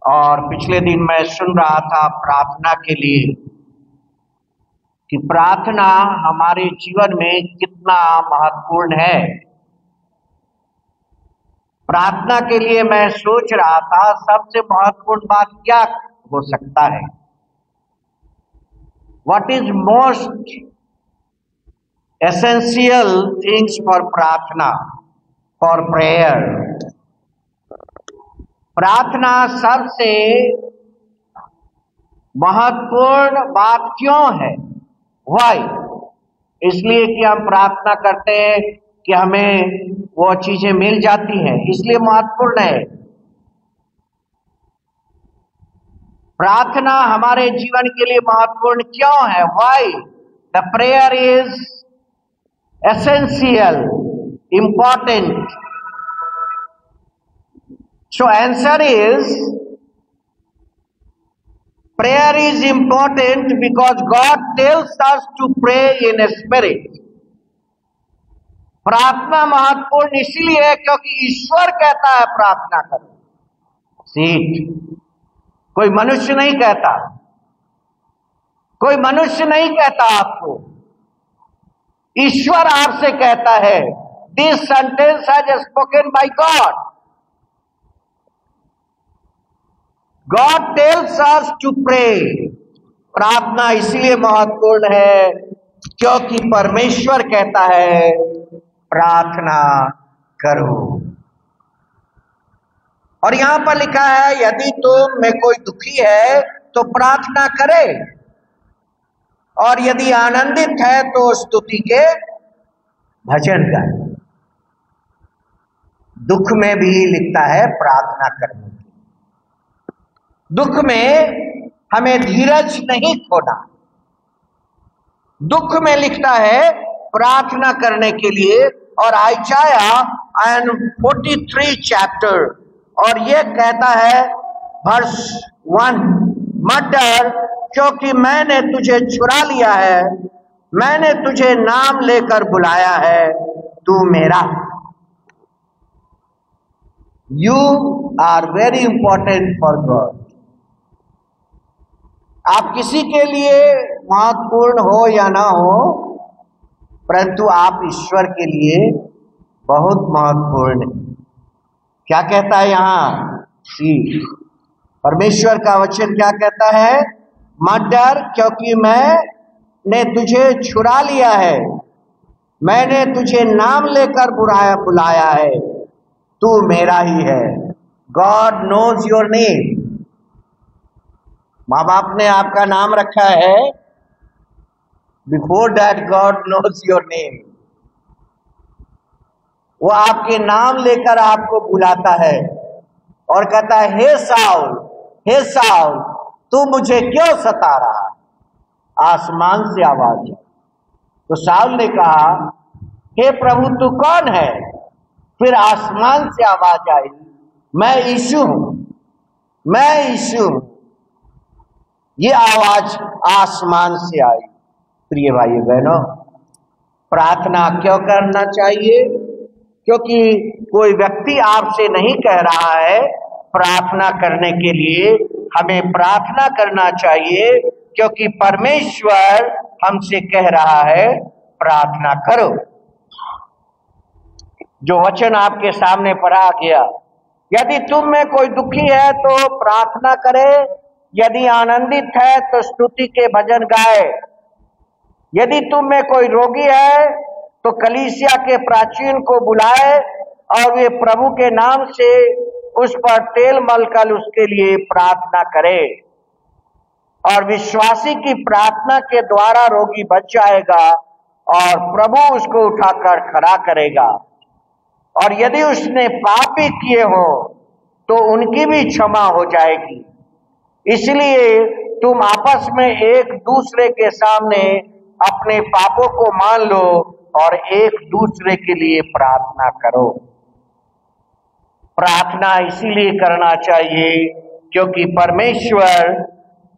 और पिछले दिन मैं सुन रहा था प्रार्थना के लिए कि प्रार्थना हमारे जीवन में कितना महत्वपूर्ण है। प्रार्थना के लिए मैं सोच रहा था सबसे महत्वपूर्ण बात क्या हो सकता है। What is most essential things for प्रार्थना, फॉर प्रेयर। प्रार्थना सबसे महत्वपूर्ण बात क्यों है? वाई? इसलिए कि हम प्रार्थना करते हैं कि हमें वो चीजें मिल जाती हैं, इसलिए महत्वपूर्ण है। प्रार्थना हमारे जीवन के लिए महत्वपूर्ण क्यों है? Why the prayer is essential, important. So answer is, prayer is important because God tells us to pray in a spirit. प्रार्थना महत्वपूर्ण इसलिए है क्योंकि ईश्वर कहता है प्रार्थना करो। सीट कोई मनुष्य नहीं कहता, कोई मनुष्य नहीं कहता आपको, ईश्वर आपसे कहता है। This sentence has spoken by God. God tells us to pray. प्रार्थना इसलिए महत्वपूर्ण है क्योंकि परमेश्वर कहता है प्रार्थना करो। और यहां पर लिखा है यदि तुम में कोई दुखी है तो प्रार्थना करे, और यदि आनंदित है तो स्तुति के भजन गाए। दुख में भी लिखता है प्रार्थना करने। दुख में हमें धीरज नहीं खोना। दुख में लिखता है प्रार्थना करने के लिए। और आइजाया 43 चैप्टर, और ये कहता है वर्स 1, मत डर क्योंकि मैंने तुझे छुड़ा लिया है, मैंने तुझे नाम लेकर बुलाया है, तू मेरा। You are very important for God. आप किसी के लिए महत्वपूर्ण हो या ना हो, परंतु आप ईश्वर के लिए बहुत महत्वपूर्ण है। क्या कहता है यहां? परमेश्वर का वचन क्या कहता है? मत डर क्योंकि मैंने तुझे छुड़ा लिया है, मैंने तुझे नाम लेकर बुलाया है, तू मेरा ही है। God knows your name. माँ बाप ने आपका नाम रखा है। Before that God knows your name. वो आपके नाम लेकर आपको बुलाता है और कहता है हे साउल, हे साउल, तू मुझे क्यों सता रहा? आसमान से आवाज आई। तो साउल ने कहा हे प्रभु तू कौन है? फिर आसमान से आवाज आई, मैं यीशु हूं, मैं यीशु हूं। ये आवाज आसमान से आई। प्रिय भाइयों बहनों, प्रार्थना क्यों करना चाहिए? क्योंकि कोई व्यक्ति आपसे नहीं कह रहा है प्रार्थना करने के लिए। हमें प्रार्थना करना चाहिए क्योंकि परमेश्वर हमसे कह रहा है प्रार्थना करो। जो वचन आपके सामने पढ़ा गया, यदि तुम में कोई दुखी है तो प्रार्थना करे, यदि आनंदित है तो स्तुति के भजन गाए। यदि तुम में कोई रोगी है तो कलीसिया के प्राचीन को बुलाए और वे प्रभु के नाम से उस पर तेल मलकर उसके लिए प्रार्थना करे। और विश्वासी की प्रार्थना के द्वारा रोगी बच जाएगा और प्रभु उसको उठाकर खड़ा करेगा। और यदि उसने पाप भी किए हो तो उनकी भी क्षमा हो जाएगी। इसलिए तुम आपस में एक दूसरे के सामने अपने पापों को मान लो और एक दूसरे के लिए प्रार्थना करो। प्रार्थना इसीलिए करना चाहिए क्योंकि परमेश्वर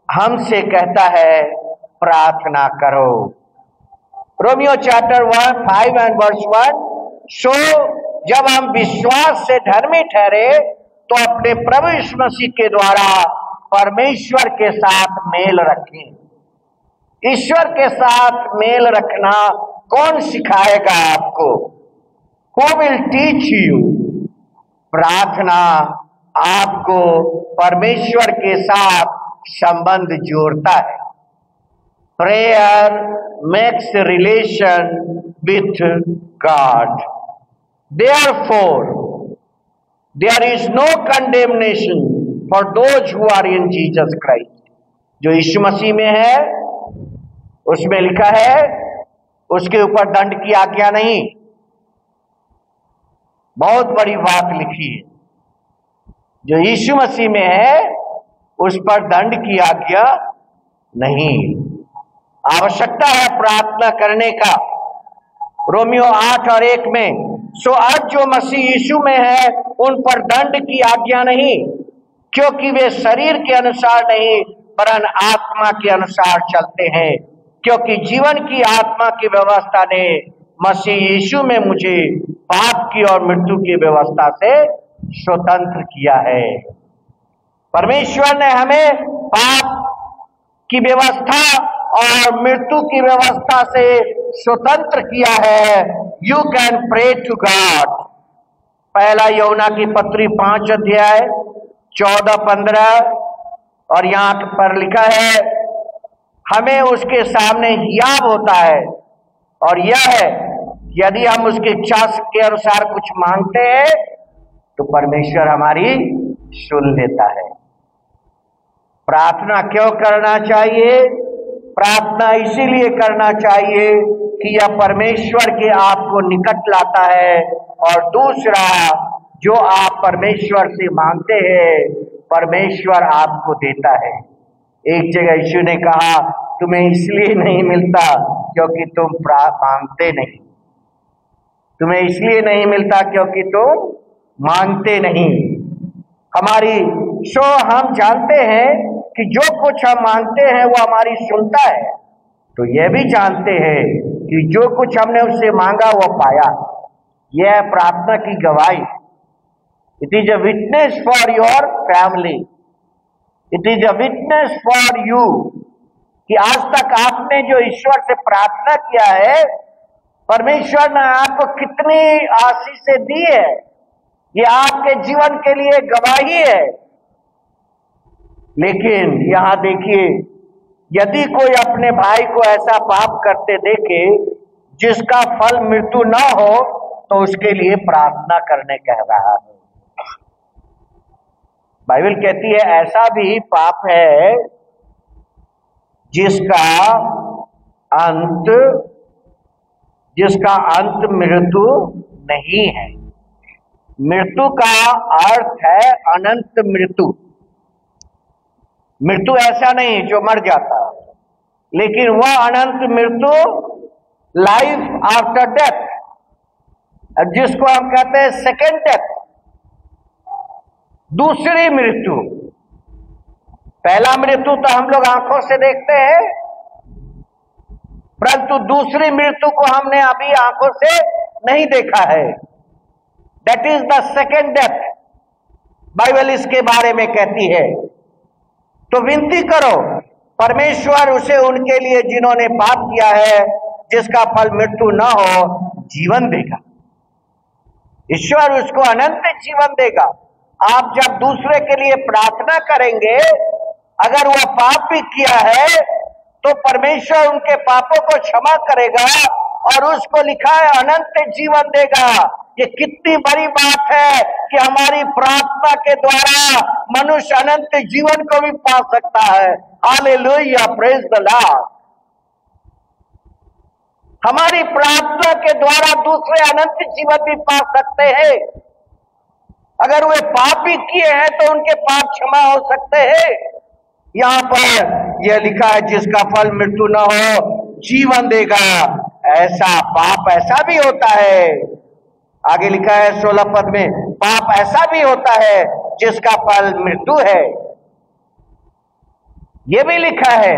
हमसे कहता है प्रार्थना करो। Romeo chapter 1:5 and verse 1। सो जब हम विश्वास से धर्मी ठहरे तो अपने प्रभु यीशु मसीह के द्वारा परमेश्वर के साथ मेल रखें। ईश्वर के साथ मेल रखना कौन सिखाएगा आपको? Who will teach you? प्रार्थना आपको परमेश्वर के साथ संबंध जोड़ता है। Prayer makes a relation with God. Therefore, there is no condemnation for those who are in Jesus Christ. जो यीशु मसीह में है, उसमें लिखा है उसके ऊपर दंड की आज्ञा नहीं। बहुत बड़ी बात लिखी है, जो यीशु मसीह में है उस पर दंड की आज्ञा नहीं। आवश्यकता है प्रार्थना करने का। रोमियो 8 और 1 में, सो आज जो मसीह यीशु में है उन पर दंड की आज्ञा नहीं, क्योंकि वे शरीर के अनुसार नहीं वरन आत्मा के अनुसार चलते हैं, क्योंकि जीवन की आत्मा की व्यवस्था ने मसीह यीशु में मुझे पाप की और मृत्यु की व्यवस्था से स्वतंत्र किया है। परमेश्वर ने हमें पाप की व्यवस्था और मृत्यु की व्यवस्था से स्वतंत्र किया है। You can pray to God. पहला यूहन्ना की पत्री 5 अध्याय 14-15 और यहाँ पर लिखा है, हमें उसके सामने हियाव होता है और यह है यदि हम उसकी इच्छा के अनुसार कुछ मांगते हैं तो परमेश्वर हमारी सुन लेता है। प्रार्थना क्यों करना चाहिए? प्रार्थना इसीलिए करना चाहिए कि यह परमेश्वर के आपको निकट लाता है, और दूसरा, जो आप परमेश्वर से मांगते हैं परमेश्वर आपको देता है। एक जगह यीशु ने कहा, तुम्हें इसलिए नहीं मिलता क्योंकि तुम मांगते नहीं। तुम्हें इसलिए नहीं मिलता क्योंकि तुम मांगते नहीं। हम जानते हैं कि जो कुछ हम मांगते हैं वो हमारी सुनता है, तो यह भी जानते हैं कि जो कुछ हमने उससे मांगा वो पाया। यह है प्रार्थना की गवाही। It is a witness for your family, it is a witness for you, कि आज तक आपने जो ईश्वर से प्रार्थना किया है, परमेश्वर ने आपको कितनी आशीषें दी है, ये आपके जीवन के लिए गवाही है। लेकिन यहां देखिए, यदि कोई अपने भाई को ऐसा पाप करते देखे जिसका फल मृत्यु न हो, तो उसके लिए प्रार्थना करने कह रहा है। बाइबल कहती है ऐसा भी पाप है जिसका अंत मृत्यु नहीं है। मृत्यु का अर्थ है अनंत मृत्यु। मृत्यु ऐसा नहीं जो मर जाता, लेकिन वह अनंत मृत्यु, लाइफ आफ्टर डेथ, जिसको हम कहते हैं सेकेंड डेथ, दूसरी मृत्यु। पहला मृत्यु तो हम लोग आंखों से देखते हैं, परंतु दूसरी मृत्यु को हमने अभी आंखों से नहीं देखा है। That is the second death, Bible इसके बारे में कहती है। तो विनती करो, परमेश्वर उसे उनके लिए जिन्होंने पाप किया है, जिसका फल मृत्यु न हो, जीवन देगा। ईश्वर उसको अनंत जीवन देगा। आप जब दूसरे के लिए प्रार्थना करेंगे, अगर वह पाप भी किया है तो परमेश्वर उनके पापों को क्षमा करेगा और उसको लिखा है अनंत जीवन देगा। ये कितनी बड़ी बात है कि हमारी प्रार्थना के द्वारा मनुष्य अनंत जीवन को भी पा सकता है। Hallelujah, praise the Lord. हमारी प्रार्थना के द्वारा दूसरे अनंत जीवन भी पा सकते हैं। अगर वे पाप भी किए हैं तो उनके पाप क्षमा हो सकते हैं। यहां पर यह लिखा है जिसका फल मृत्यु न हो, जीवन देगा। ऐसा पाप ऐसा भी होता है, आगे लिखा है 16 पद में, पाप ऐसा भी होता है जिसका फल मृत्यु है। यह भी लिखा है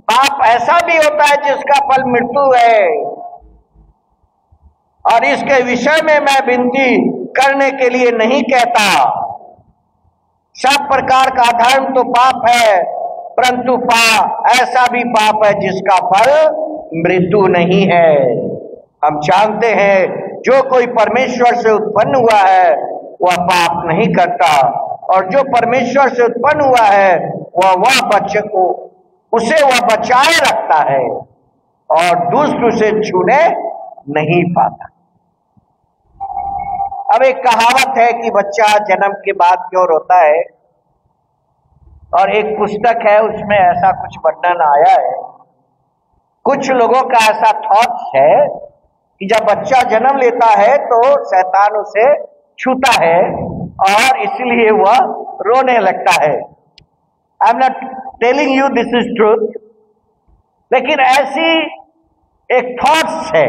पाप ऐसा भी होता है जिसका फल मृत्यु है। और इसके विषय में मैं विनती करने के लिए नहीं कहता, सब प्रकार का धर्म तो पाप है, परंतु ऐसा भी पाप है जिसका फल मृत्यु नहीं है। हम जानते हैं जो कोई परमेश्वर से उत्पन्न हुआ है वह पाप नहीं करता, और जो परमेश्वर से उत्पन्न हुआ है वह बच्चे को उसे वह बचाए रखता है और दुष्ट उसे छूने नहीं पाता। अब एक कहावत है कि बच्चा जन्म के बाद क्यों रोता है, और एक पुस्तक है उसमें ऐसा कुछ वर्णन आया है। कुछ लोगों का ऐसा थॉट्स है कि जब बच्चा जन्म लेता है तो शैतान उसे छूता है और इसलिए वह रोने लगता है। I am not telling you this is truth, लेकिन ऐसी एक थॉट्स है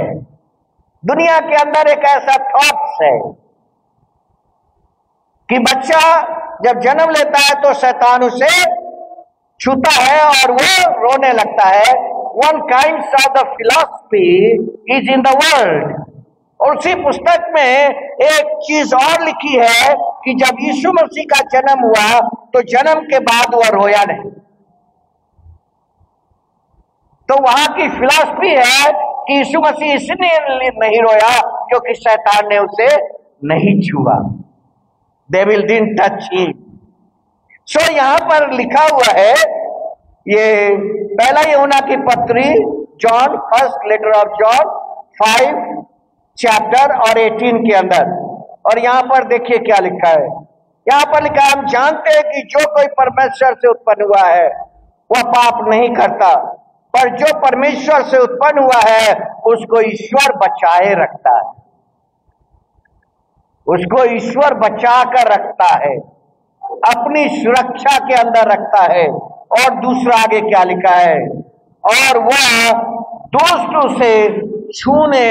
दुनिया के अंदर, एक ऐसा थॉट्स है कि बच्चा जब जन्म लेता है तो शैतान उसे छूता है और वो रोने लगता है। One kind of the philosophy is in the world. और उसी पुस्तक में एक चीज और लिखी है कि जब यीशु मसीह का जन्म हुआ तो जन्म के बाद वह रोया नहीं। तो वहां की फिलॉसफी है कि यीशु मसीह इसलिए नहीं रोया क्योंकि शैतान ने उसे नहीं छुआ। Devil didn't touch him. So यहां पर लिखा हुआ है, ये पहला यूहन्ना की पत्री John, first letter of John 5 chapter और 18 के अंदर, और यहां पर देखिए क्या लिखा है। यहां पर लिखा है, हम जानते हैं कि जो कोई परमेश्वर से उत्पन्न हुआ है वह पाप नहीं करता, पर जो परमेश्वर से उत्पन्न हुआ है उसको ईश्वर बचाए रखता है। उसको ईश्वर बचा कर रखता है, अपनी सुरक्षा के अंदर रखता है। और दूसरा आगे क्या लिखा है, और वह दुष्ट उसे छूने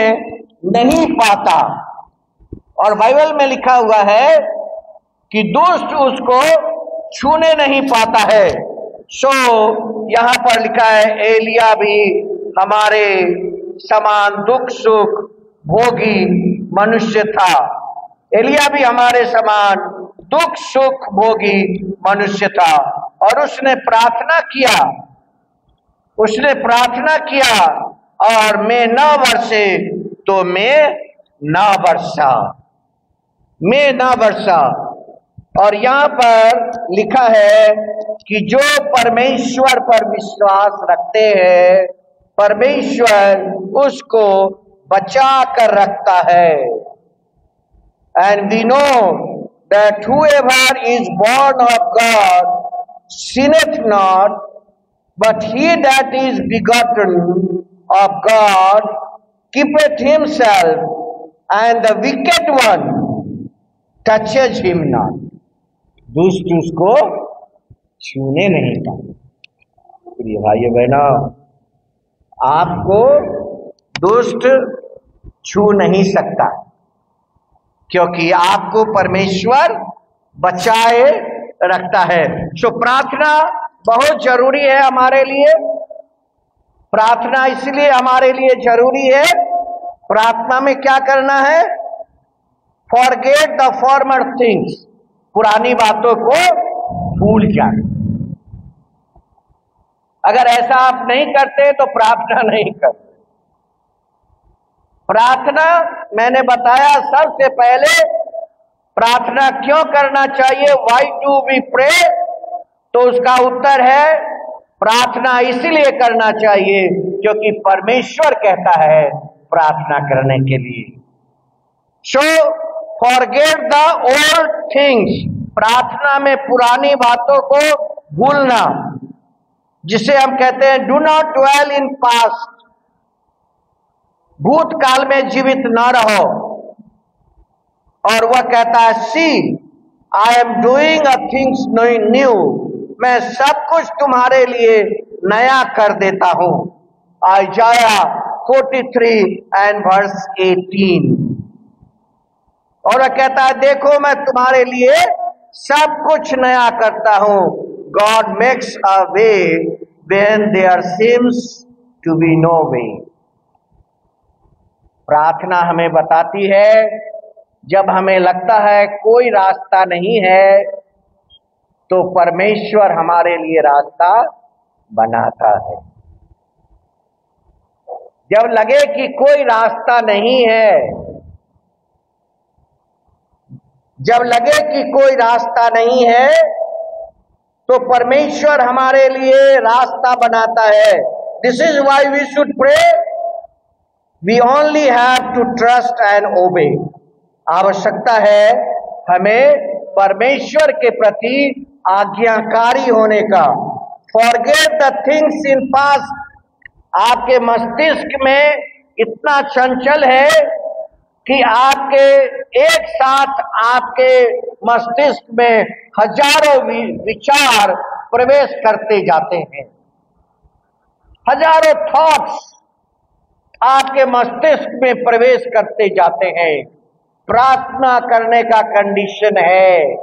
नहीं पाता। और बाइबल में लिखा हुआ है कि दुष्ट उसको छूने नहीं पाता है। सो यहां पर लिखा है, एलिया भी हमारे समान दुख सुख भोगी मनुष्य था। एलिया भी हमारे समान दुख सुख भोगी मनुष्य था, और उसने प्रार्थना किया और मैं न बरसे तो मैं न बरसा। और यहां पर लिखा है कि जो परमेश्वर पर विश्वास रखते हैं परमेश्वर उसको बचा कर रखता है। And we know that whoever is born of God sinneth not, but he that is begotten of God keepeth himself, and the wicked one touches him not. दुष्ट उसको छूने नहीं पाता। प्रिय भाइयों बहनों, आपको दुष्ट छू नहीं सकता क्योंकि आपको परमेश्वर बचाए रखता है। सो प्रार्थना बहुत जरूरी है हमारे लिए। प्रार्थना इसलिए हमारे लिए जरूरी है, प्रार्थना में क्या करना है, फॉरगेट द फॉर्मर थिंग्स, पुरानी बातों को भूल जाना। अगर ऐसा आप नहीं करते तो प्रार्थना नहीं करते। प्रार्थना मैंने बताया, सबसे पहले प्रार्थना क्यों करना चाहिए, व्हाई डू वी प्रे, तो उसका उत्तर है प्रार्थना इसलिए करना चाहिए क्योंकि परमेश्वर कहता है प्रार्थना करने के लिए। So forget the old things, प्रार्थना में पुरानी बातों को भूलना, जिसे हम कहते हैं do not dwell in past, भूतकाल में जीवित न रहो। और वह कहता है see I am doing a things new, मैं सब कुछ तुम्हारे लिए नया कर देता हूं। Isaiah 43 and verse 18। और वह कहता है देखो मैं तुम्हारे लिए सब कुछ नया करता हूं। God makes a way when there seems to be no way. प्रार्थना हमें बताती है जब हमें लगता है कोई रास्ता नहीं है, तो परमेश्वर हमारे लिए रास्ता बनाता है। जब लगे कि कोई रास्ता नहीं है, जब लगे कि कोई रास्ता नहीं है, तो परमेश्वर हमारे लिए रास्ता बनाता है। This is why we should pray, we only have to trust and obey. आवश्यकता है हमें परमेश्वर के प्रति आज्ञाकारी होने का। Forget the things in past. आपके मस्तिष्क में इतना चंचल है कि आपके एक साथ आपके मस्तिष्क में हजारों विचार प्रवेश करते जाते हैं। हजारों थॉट्स आपके मस्तिष्क में प्रवेश करते जाते हैं। प्रार्थना करने का कंडीशन है,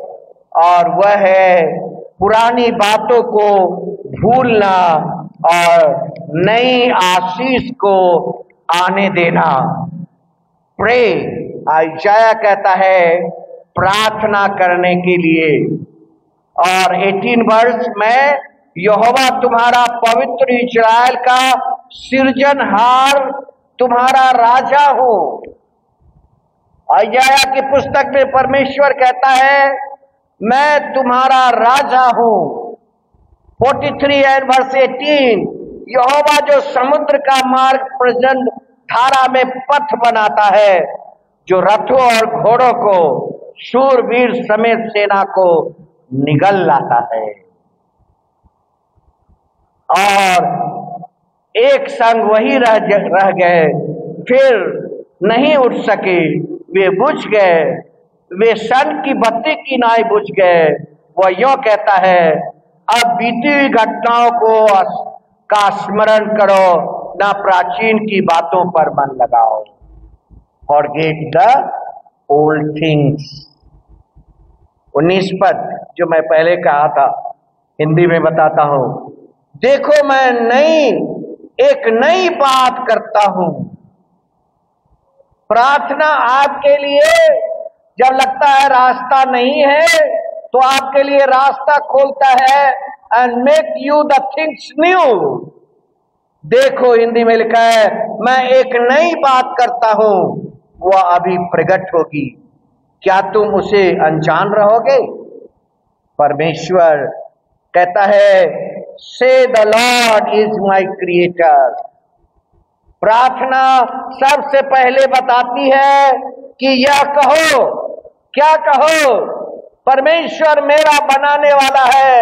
और वह है पुरानी बातों को भूलना और नई आशीष को आने देना। प्रे, आयशाया कहता है प्रार्थना करने के लिए। और 18 वर्ष में यहोवा तुम्हारा पवित्र इस्राएल का सृजनहार तुम्हारा राजा हो। आयशाया की पुस्तक में परमेश्वर कहता है मैं तुम्हारा राजा हूं। 43 एंड वर्स 18, यहोवा जो समुद्र का मार्ग प्रचंड धारा में पथ बनाता है, जो रथों और घोड़ों को शूरवीर समेत सेना को निगल लाता है। और एक संग वही रह गए, फिर नहीं उठ सके, वे बुझ गए, वे सन की बत्ती की नाई बुझ गए। वह यूं कहता है अब बीती हुई घटनाओं का स्मरण करो, ना प्राचीन की बातों पर मन लगाओ। Forget the old things. 19 पद जो मैं पहले कहा था, हिंदी में बताता हूं। देखो मैं एक नई बात करता हूं। प्रार्थना आपके लिए जब लगता है रास्ता नहीं है, तो आपके लिए रास्ता खोलता है and make you the things new. देखो हिंदी में लिखा है मैं एक नई बात करता हूं, वह अभी प्रकट होगी, क्या तुम उसे अनजान रहोगे? परमेश्वर कहता है से the Lord is my creator. प्रार्थना सबसे पहले बताती है कि यह कहो, क्या कहो? परमेश्वर मेरा बनाने वाला है।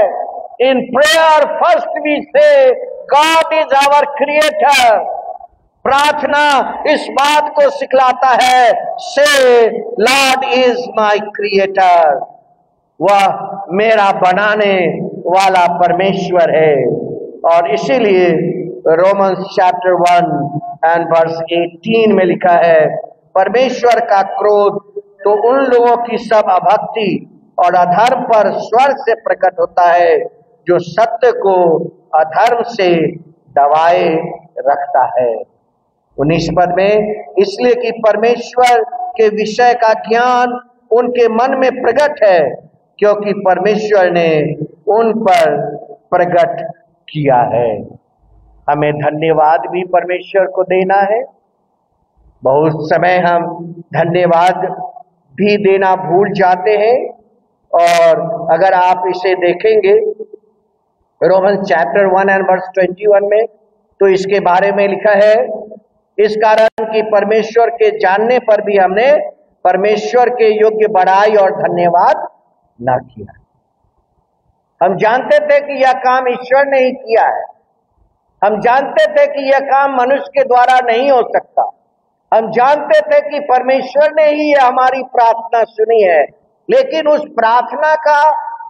इन प्रेयर फर्स्ट वी से गॉड इज आवर क्रिएटर। प्रार्थना इस बात को सिखलाता है से लॉर्ड इज माय क्रिएटर। वह मेरा बनाने वाला परमेश्वर है। और इसीलिए रोमन्स चैप्टर 1 एंड वर्स 18 में लिखा है परमेश्वर का क्रोध तो उन लोगों की सब अभक्ति और अधर्म पर स्वर्ग से प्रकट होता है, जो सत्य को अधर्म से दबाए रखता है। 19 पद में इसलिए कि परमेश्वर के विषय का ज्ञान उनके मन में प्रकट है, क्योंकि परमेश्वर ने उन पर प्रकट किया है। हमें धन्यवाद भी परमेश्वर को देना है। बहुत समय हम धन्यवाद भी देना भूल जाते हैं। और अगर आप इसे देखेंगे रोमन चैप्टर 1 एंड वर्स 21 में, तो इसके बारे में लिखा है इस कारण कि परमेश्वर के जानने पर भी हमने परमेश्वर के योग्य बड़ाई और धन्यवाद न किया। हम जानते थे कि यह काम ईश्वर ने ही किया है। हम जानते थे कि यह काम मनुष्य के द्वारा नहीं हो सकता। हम जानते थे कि परमेश्वर ने ही हमारी प्रार्थना सुनी है, लेकिन उस प्रार्थना का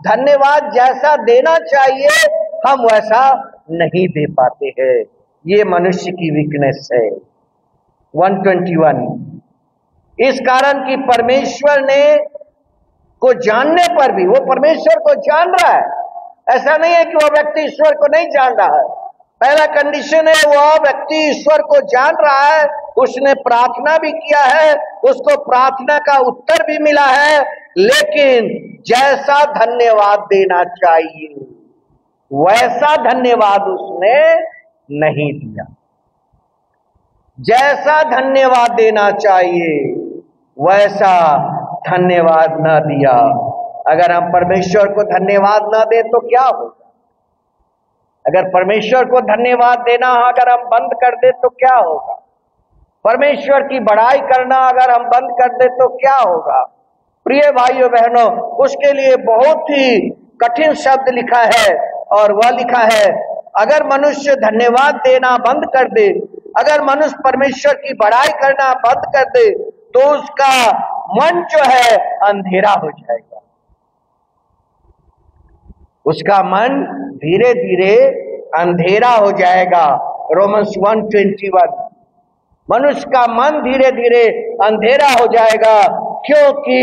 धन्यवाद जैसा देना चाहिए हम वैसा नहीं दे पाते हैं। ये मनुष्य की वीकनेस है। 121 इस कारण कि परमेश्वर ने को जानने पर भी, वो परमेश्वर को जान रहा है। ऐसा नहीं है कि वह व्यक्ति ईश्वर को नहीं जान रहा है। पहला कंडीशन है वह व्यक्ति ईश्वर को जान रहा है, उसने प्रार्थना भी किया है, उसको प्रार्थना का उत्तर भी मिला है, लेकिन जैसा धन्यवाद देना चाहिए वैसा धन्यवाद उसने नहीं दिया। जैसा धन्यवाद देना चाहिए वैसा धन्यवाद न दिया। अगर हम परमेश्वर को धन्यवाद न दें तो क्या होगा? अगर परमेश्वर को धन्यवाद देना अगर हम बंद कर दे तो क्या होगा? परमेश्वर की बड़ाई करना अगर हम बंद कर दे तो क्या होगा? प्रिय भाइयों बहनों, उसके लिए बहुत ही कठिन शब्द लिखा है और वह लिखा है, अगर मनुष्य धन्यवाद देना बंद कर दे, अगर मनुष्य परमेश्वर की बड़ाई करना बंद कर दे तो उसका मन जो है अंधेरा हो जाएगा। उसका मन धीरे धीरे अंधेरा हो जाएगा। रोमन्स 1:21। मनुष्य का मन धीरे धीरे अंधेरा हो जाएगा, क्योंकि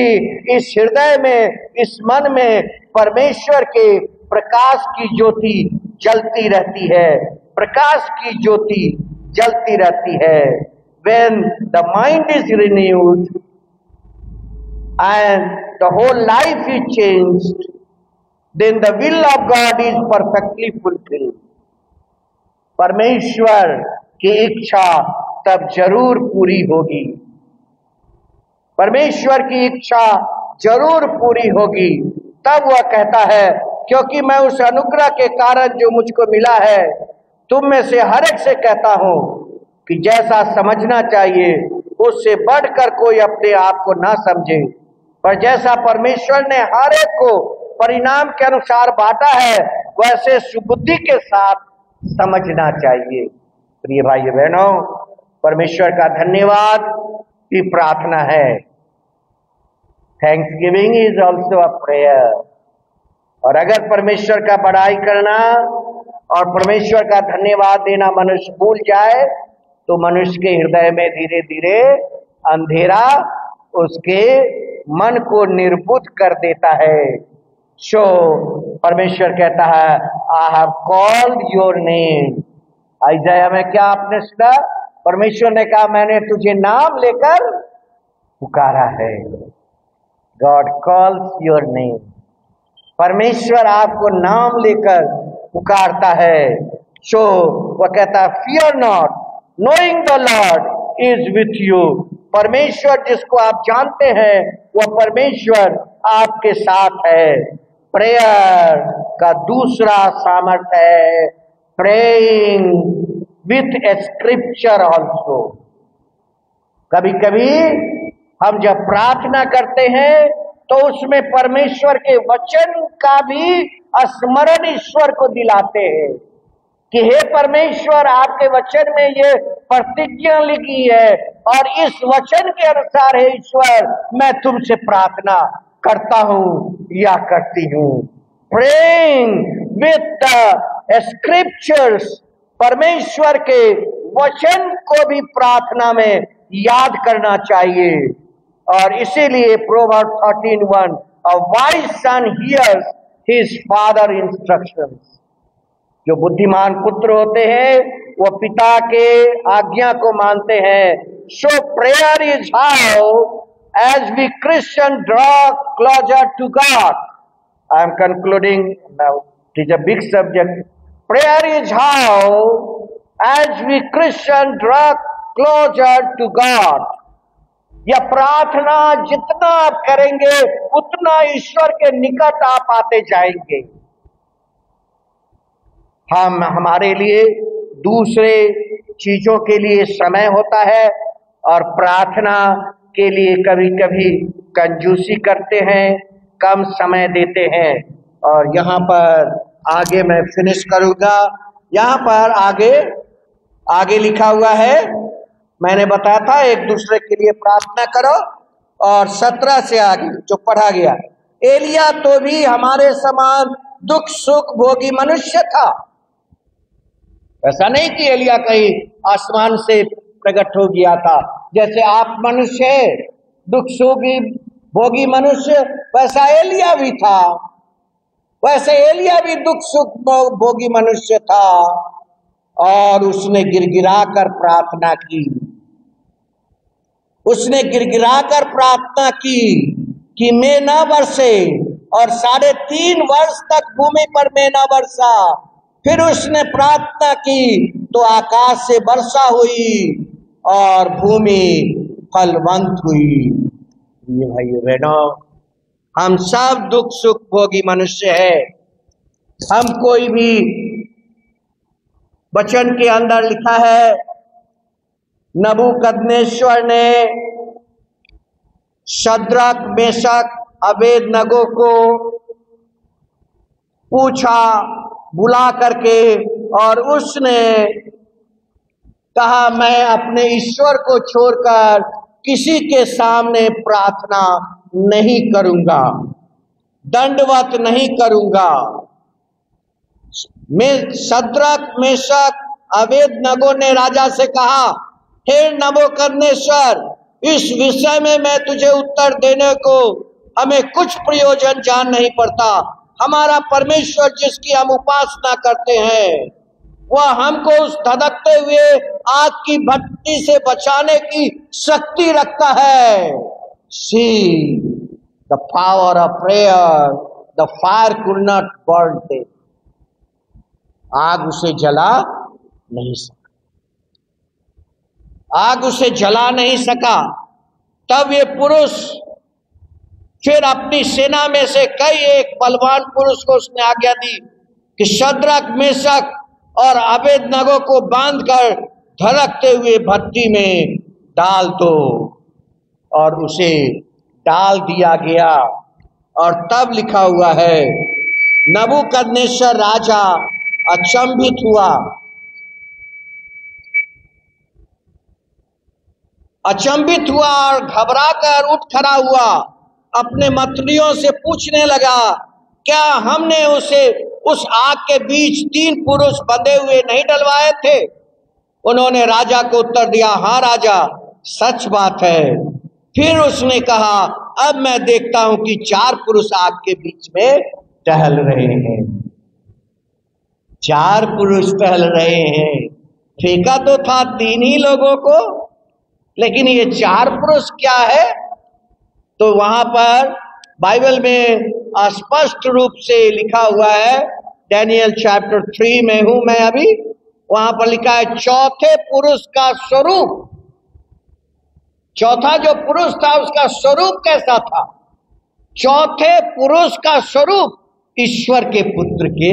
इस हृदय में, इस मन में परमेश्वर के प्रकाश की ज्योति जलती रहती है। प्रकाश की ज्योति जलती रहती है। When the mind is renewed and the whole life is changed, then the will of God is perfectly fulfilled. परमेश्वर की इच्छा तब जरूर पूरी होगी। परमेश्वर की इच्छा जरूर पूरी होगी। तब वह कहता है, क्योंकि मैं उस अनुग्रह के कारण जो मुझको मिला है, तुम में से हर एक से कहता हूं कि जैसा समझना चाहिए उससे बढ़कर कोई अपने आप को ना समझे, पर जैसा परमेश्वर ने हर एक को परिणाम के अनुसार बांटा है वैसे सुबुद्धि के साथ समझना चाहिए। प्रिय भाइयों बहनों, परमेश्वर का धन्यवाद की प्रार्थना है। Thanksgiving is also a prayer. और अगर परमेश्वर का बड़ाई करना और परमेश्वर का धन्यवाद देना मनुष्य भूल जाए तो मनुष्य के हृदय में धीरे धीरे अंधेरा उसके मन को निर्बुद्ध कर देता है। सो परमेश्वर कहता है, I have called your name. यशायाह में क्या आपने सुना? परमेश्वर ने कहा, मैंने तुझे नाम लेकर पुकारा है। God calls your name. परमेश्वर आपको नाम लेकर पुकारता है। सो वह कहता है, fear not, knowing the Lord is with you. परमेश्वर जिसको आप जानते हैं वह परमेश्वर आपके साथ है। प्रेयर का दूसरा सामर्थ्य है praying with a scripture also. कभी कभी हम जब प्रार्थना करते हैं तो उसमें परमेश्वर के वचन का भी स्मरण ईश्वर को दिलाते हैं कि हे परमेश्वर, आपके वचन में ये प्रतिज्ञा लिखी है और इस वचन के अनुसार है ईश्वर मैं तुमसे प्रार्थना करता हूं या करती हूं। प्रेइंग विथ द स्क्रिप्चर्स, परमेश्वर के वचन को भी प्रार्थना में याद करना चाहिए। और इसीलिए proverbs 13:1, a wise son hears his father instructions। जो बुद्धिमान पुत्र होते हैं वो पिता के आज्ञा को मानते हैं। So prayer is how as we Christian draw closer to God। I am concluding now. It is a big subject. Prayer is how as we Christian draw closer to God। यह प्रार्थना जितना आप करेंगे उतना ईश्वर के निकट आप आते जाएंगे। हमारे लिए दूसरे चीजों के लिए समय होता है और प्रार्थना के लिए कभी कभी कंजूसी करते हैं, कम समय देते हैं। और यहाँ पर आगे मैं फिनिश करूंगा। यहाँ पर आगे लिखा हुआ है, मैंने बताया था एक दूसरे के लिए प्रार्थना करो। और 17 से आगे जो पढ़ा गया, एलिया तो भी हमारे समान दुख सुख भोगी मनुष्य था। ऐसा नहीं कि एलिया कहीं आसमान से प्रकट हो गया था। जैसे आप मनुष्य है, दुख सुखी भोगी मनुष्य, वैसा एलिया भी था। वैसे एलिया भी दुख सुख भोगी मनुष्य था और उसने गिड़गिड़ाकर प्रार्थना की। उसने गिड़गिड़ाकर प्रार्थना की कि मैं न बरसे, और 3.5 वर्ष तक भूमि पर मैं न बरसा। फिर उसने प्रार्थना की तो आकाश से वर्षा हुई और भूमि फलवंत हुई। ये भाइयों बहनों, हम सब दुख सुख भोगी मनुष्य है। हम कोई भी वचन के अंदर लिखा है, नबूकदनेस्वर ने शद्रक मेशक अबेदनगो को पूछा बुला करके, और उसने कहा मैं अपने ईश्वर को छोड़कर किसी के सामने प्रार्थना नहीं करूंगा, दंडवत नहीं करूंगा। मैं शद्रक मेशक अबेदनगो ने राजा से कहा, हे नबूकदनेस्वर, इस विषय में मैं तुझे उत्तर देने को हमें कुछ प्रयोजन जान नहीं पड़ता। हमारा परमेश्वर जिसकी हम उपासना करते हैं वह हमको उस धधकते हुए आग की भट्टी से बचाने की शक्ति रखता है। See the power of prayer, the fire could not burn them. आग उसे जला नहीं सका, आग उसे जला नहीं सका। तब ये पुरुष फिर अपनी सेना में से कई एक बलवान पुरुष को उसने आज्ञा दी कि शद्रक मेशक और अबेदनगो को बांधकर धड़कते हुए भट्टी में डाल दो, और उसे डाल दिया गया। और तब लिखा हुआ है, नबूकदनेस्वर राजा अचंभित हुआ, और घबरा कर उठ खड़ा हुआ, अपने मंत्रियों से पूछने लगा, क्या हमने उसे उस आग के बीच 3 पुरुष बंधे हुए नहीं डलवाए थे? उन्होंने राजा को उत्तर दिया, हाँ राजा, सच बात है। फिर उसने कहा, अब मैं देखता हूं कि 4 पुरुष आग के बीच में टहल रहे हैं। 4 पुरुष टहल रहे हैं। फेंका तो था 3 ही लोगों को, लेकिन ये 4 पुरुष क्या है? तो वहां पर बाइबल में स्पष्ट रूप से लिखा हुआ है, डैनियल चैप्टर 3 में हूं मैं अभी, वहां पर लिखा है चौथे पुरुष का स्वरूप। चौथा जो पुरुष था उसका स्वरूप कैसा था? चौथे पुरुष का स्वरूप ईश्वर के पुत्र के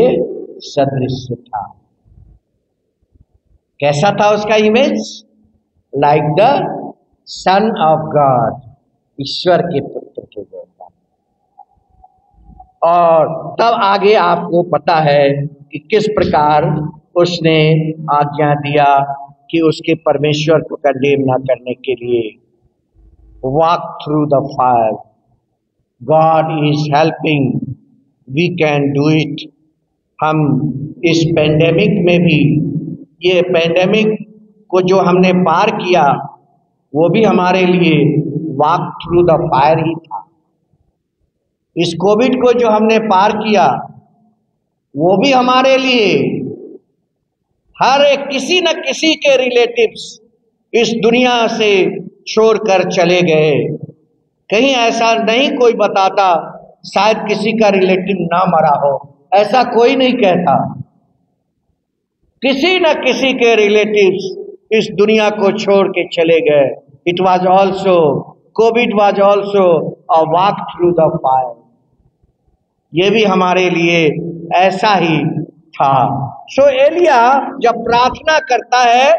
सदृश था। कैसा था उसका image? Like the son of God, ईश्वर के पुत्र के जैसा। और तब आगे आपको पता है कि किस प्रकार उसने आज्ञा दिया कि उसके परमेश्वर को कंडेम ना करने के लिए, walk through the fire, God is helping, we can do it. हम इस पेंडेमिक में भी, ये पेंडेमिक को जो हमने पार किया वो भी हमारे लिए वॉक थ्रू द फायर ही था। इस कोविड को जो हमने पार किया वो भी हमारे लिए, हर एक किसी न किसी के रिलेटिव्स इस दुनिया से छोड़कर चले गए। कहीं ऐसा नहीं कोई बताता शायद किसी का रिलेटिव ना मरा हो, ऐसा कोई नहीं कहता। किसी न किसी के रिलेटिव्स इस दुनिया को छोड़ के चले गए। It was also, Covid was also a walk through the fire. ये भी हमारे लिए ऐसा ही था। सो एलिया जब प्रार्थना करता है,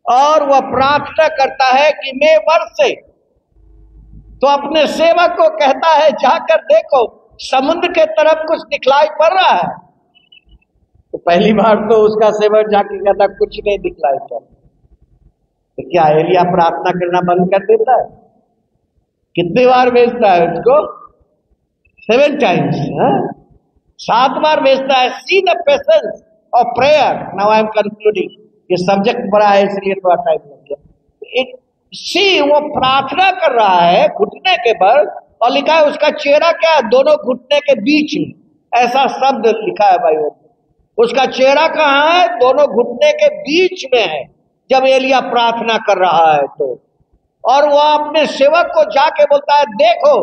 और वह प्रार्थना करता है कि मैं बरसे, तो अपने सेवक को कहता है जाकर देखो समुद्र के तरफ कुछ दिखलाई पड़ रहा है। तो पहली बार तो उसका सेवक जाके कहता कुछ नहीं दिखलाई पड़। तो क्या एलिया प्रार्थना करना बंद कर देता है? कितनी बार भेजता है उसको? 7 टाइम्स, 7 बार भेजता है। See the patience of prayer. Now I am concluding. ये सब्जेक्ट बड़ा है इसलिए थोड़ा टाइम लग गया। सी, वो प्रार्थना कर रहा है घुटने के बल, और लिखा है उसका चेहरा क्या है? दोनों घुटने के बीच में, ऐसा शब्द लिखा है बाइबल में। उसका चेहरा कहाँ है? दोनों घुटने के बीच में है जब एलिया प्रार्थना कर रहा है। तो और वह अपने सेवक को जाके बोलता है देखो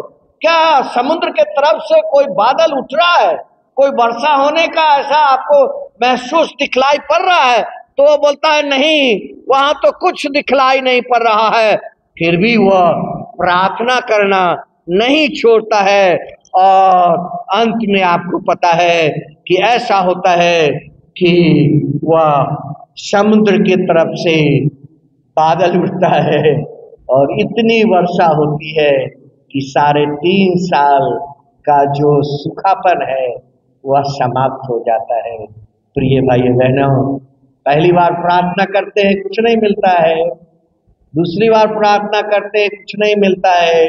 क्या समुद्र के तरफ से कोई बादल उठ रहा है, कोई वर्षा होने का ऐसा आपको महसूस दिखलाई पड़ रहा है? तो वो बोलता है नहीं, वहां तो कुछ दिखलाई नहीं पड़ रहा है। फिर भी वह प्रार्थना करना नहीं छोड़ता है, और अंत में आपको पता है कि ऐसा होता है कि वह समुद्र की तरफ से बादल उठता है और इतनी वर्षा होती है कि 3.5 साल का जो सूखापन है वह समाप्त हो जाता है। प्रिय भाई बहनों, पहली बार प्रार्थना करते हैं कुछ नहीं मिलता है, दूसरी बार प्रार्थना करते हैं कुछ नहीं मिलता है,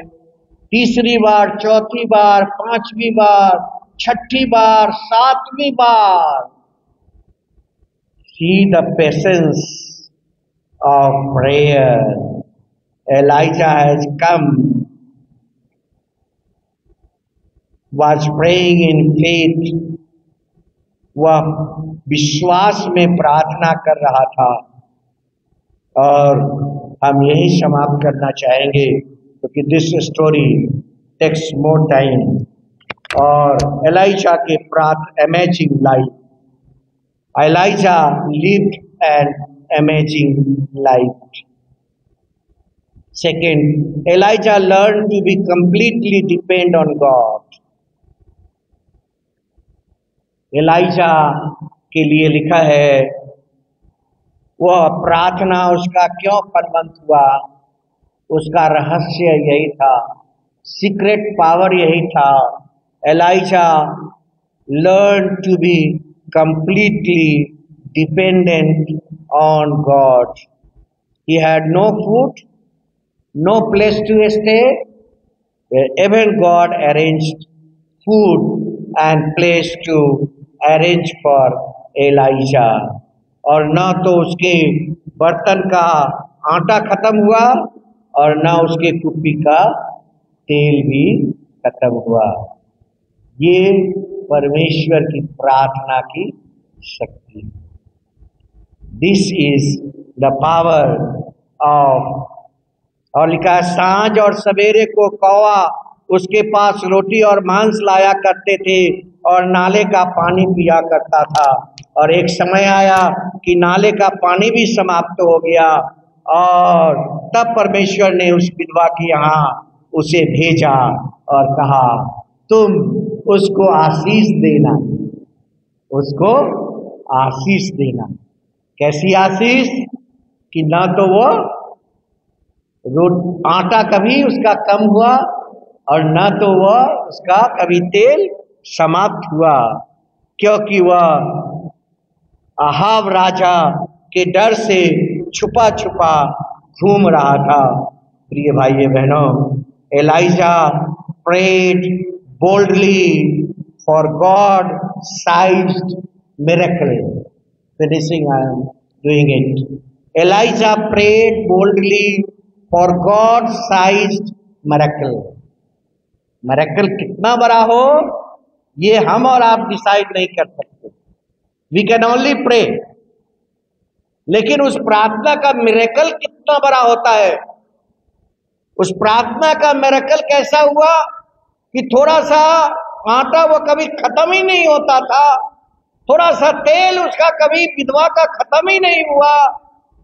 तीसरी बार, चौथी बार, पांचवी बार, छठी बार, सातवीं बार। See the patience of prayer. Elijah has come, was praying in faith. वह विश्वास में प्रार्थना कर रहा था। और हम यही समाप्त करना चाहेंगे क्योंकि this story takes more time. और एलाइजा के amazing life, Elijah lived an amazing life. Second, Elijah learn to be completely depend on God. Elijah के लिए लिखा है वह प्रार्थना उसका क्यों फलवंत हुआ, उसका रहस्य यही था, सीक्रेट पावर यही था। Elijah learn to be completely dependent on God. He had no food, no place to stay. Even God arranged food and place to arrange for Elijah. और न तो उसके बर्तन का आटा खत्म हुआ और न उसके कुप्पी का तेल भी खत्म हुआ। ये परमेश्वर की प्रार्थना की शक्ति। This is the power of. और लिखा है सांझ और सवेरे को कौवा उसके पास रोटी और मांस लाया करते थे और नाले का पानी पिया करता था। और एक समय आया कि नाले का पानी भी समाप्त हो गया और तब परमेश्वर ने उस विधवा के यहाँ उसे भेजा और कहा तुम उसको आशीष देना, उसको आशीष देना। कैसी आशीष? कि ना तो वो आटा कभी उसका कम हुआ और ना तो वह उसका कभी तेल समाप्त हुआ, क्योंकि वह अहाब राजा के डर से छुपा छुपा घूम रहा था। प्रिय भाई बहनों, Elijah prayed boldly for God-sized miracle. Finishing, I am doing it. Elijah prayed boldly for God-sized miracle. Miracle कितना बड़ा हो ये हम और आप डिसाइड नहीं कर सकते। We can only pray. लेकिन उस प्रार्थना का मिरेकल कितना बड़ा होता है। उस प्रार्थना का मिरेकल कैसा हुआ कि थोड़ा सा आटा वो कभी खत्म ही नहीं होता था, थोड़ा सा तेल उसका कभी विधवा का खत्म ही नहीं हुआ।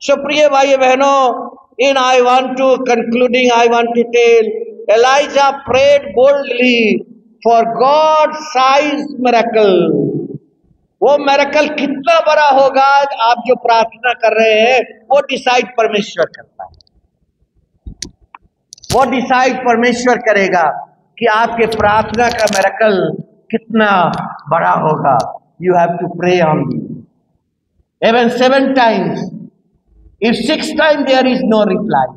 सुप्रिय भाई बहनों, in I want to concluding I want to tell Elijah prayed boldly for God size miracle. वो मिरेकल कितना बड़ा होगा आप जो प्रार्थना कर रहे हैं वो डिसाइड परमेश्वर करता है। वो डिसाइड परमेश्वर करेगा कि आपके प्रार्थना का मिरेकल कितना बड़ा होगा। You have to pray on even 7 times। If 6 times there is no reply,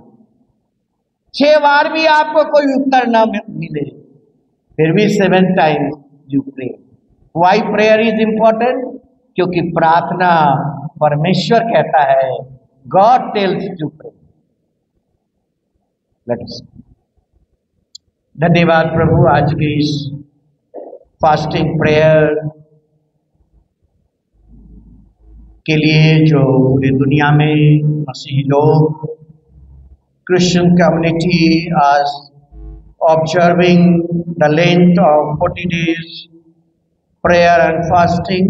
6 बार भी आपको कोई उत्तर ना मिले फिर भी 7 times you pray. Why prayer is important? क्योंकि प्रार्थना परमेश्वर कहता है, God tells to pray. Let's धन्यवाद प्रभु आज के इस फास्टिंग प्रेयर के लिए जो पूरी दुनिया में मसीही लोग, क्रिश्चियन कम्युनिटी आज observing the length of 40 days prayer and fasting.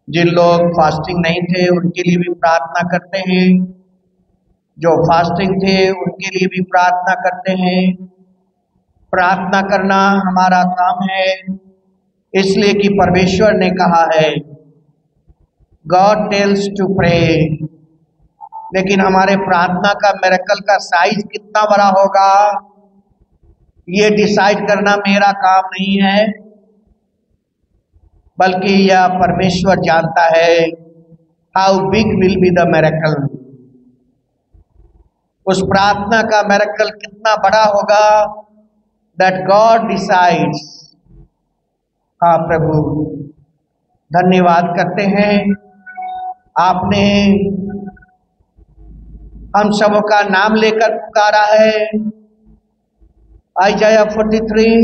जिन लोग फास्टिंग नहीं थे उनके लिए भी प्रार्थना करते हैं, जो फास्टिंग थे उनके लिए भी प्रार्थना करते हैं। प्रार्थना करना हमारा काम है, इसलिए कि परमेश्वर ने कहा है गॉड टेल्स टू प्रे। लेकिन हमारे प्रार्थना का मिरेकल का साइज कितना बड़ा होगा ये डिसाइड करना मेरा काम नहीं है, बल्कि यह परमेश्वर जानता है। How big will be the miracle, उस प्रार्थना का मिरेकल कितना बड़ा होगा, दैट गॉड डिसाइड्स। हाँ प्रभु, धन्यवाद करते हैं, आपने हम सबों का नाम लेकर पुकारा है। आइजाया 43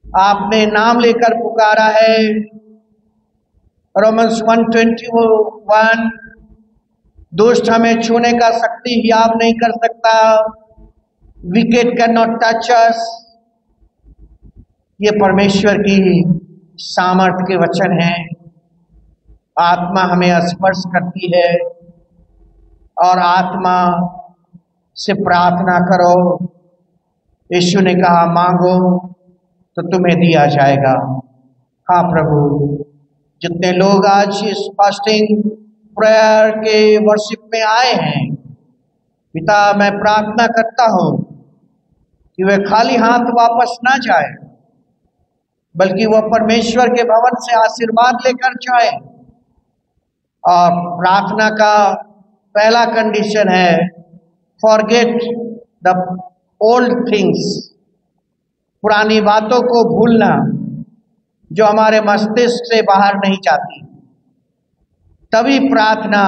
आपने नाम लेकर पुकारा है। रोमन्स 1:21 दुष्ट हमें छूने का शक्ति ही आप नहीं कर सकता। विकेट कैन नॉट टच अस। ये परमेश्वर की सामर्थ के वचन हैं। आत्मा हमें स्पर्श करती है और आत्मा से प्रार्थना करो। यीशु ने कहा मांगो तो तुम्हें दिया जाएगा। हाँ प्रभु, जितने लोग आज इस फास्टिंग प्रेयर के वर्शिप में आए हैं, पिता मैं प्रार्थना करता हूँ कि वे खाली हाथ वापस ना जाए, बल्कि वह परमेश्वर के भवन से आशीर्वाद लेकर जाए। और प्रार्थना का पहला कंडीशन है फॉरगेट द ओल्ड थिंग्स, पुरानी बातों को भूलना जो हमारे मस्तिष्क से बाहर नहीं जाती। तभी प्रार्थना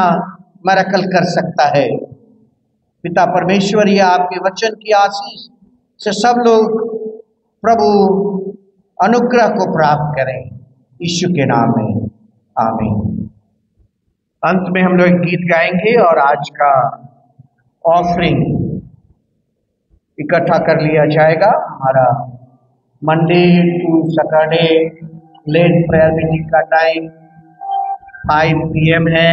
मिरेकल कर सकता है। पिता परमेश्वर या आपके वचन की आशीष से सब लोग प्रभु अनुग्रह को प्राप्त करें, यीशु के नाम में आमीन। अंत में हम लोग एक गीत गाएंगे और आज का ऑफरिंग इकट्ठा कर लिया जाएगा। हमारा Monday to Saturday late prayer meeting का टाइम 5 PM है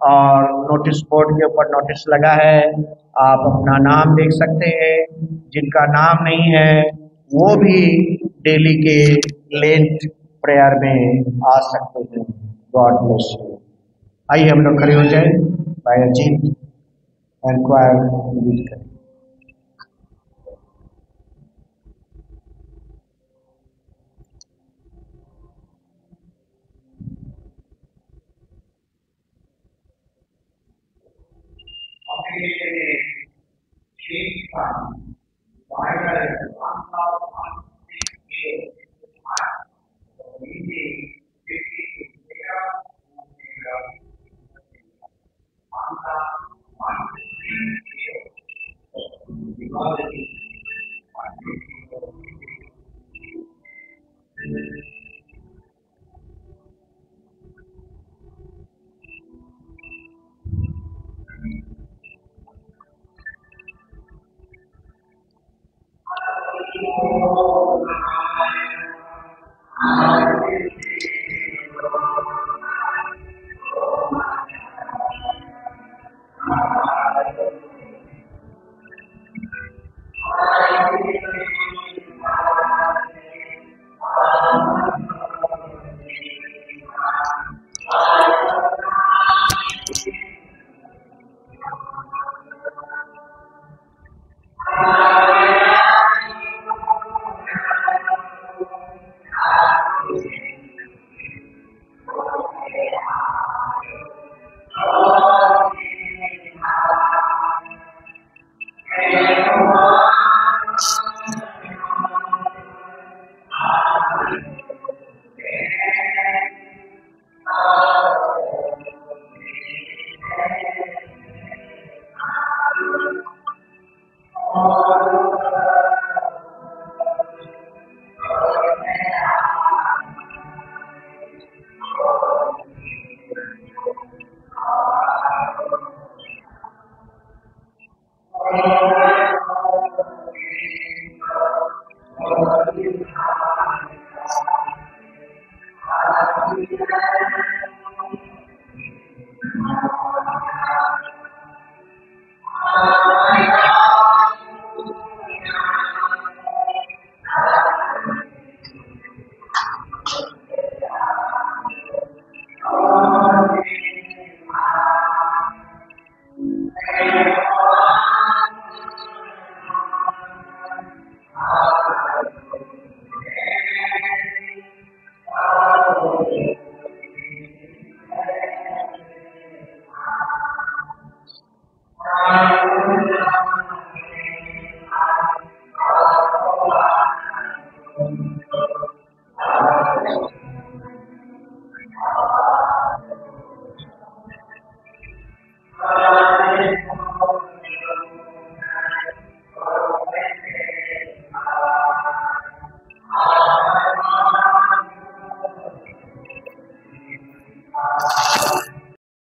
और नोटिस बोर्ड के ऊपर नोटिस लगा है, आप अपना नाम देख सकते हैं। जिनका नाम नहीं है वो भी डेली के लेट प्रेयर में आ सकते हैं। God bless you. आइए हम लोग खड़े हो जाए, भाई अजीत एंड क्वायर लीड करें।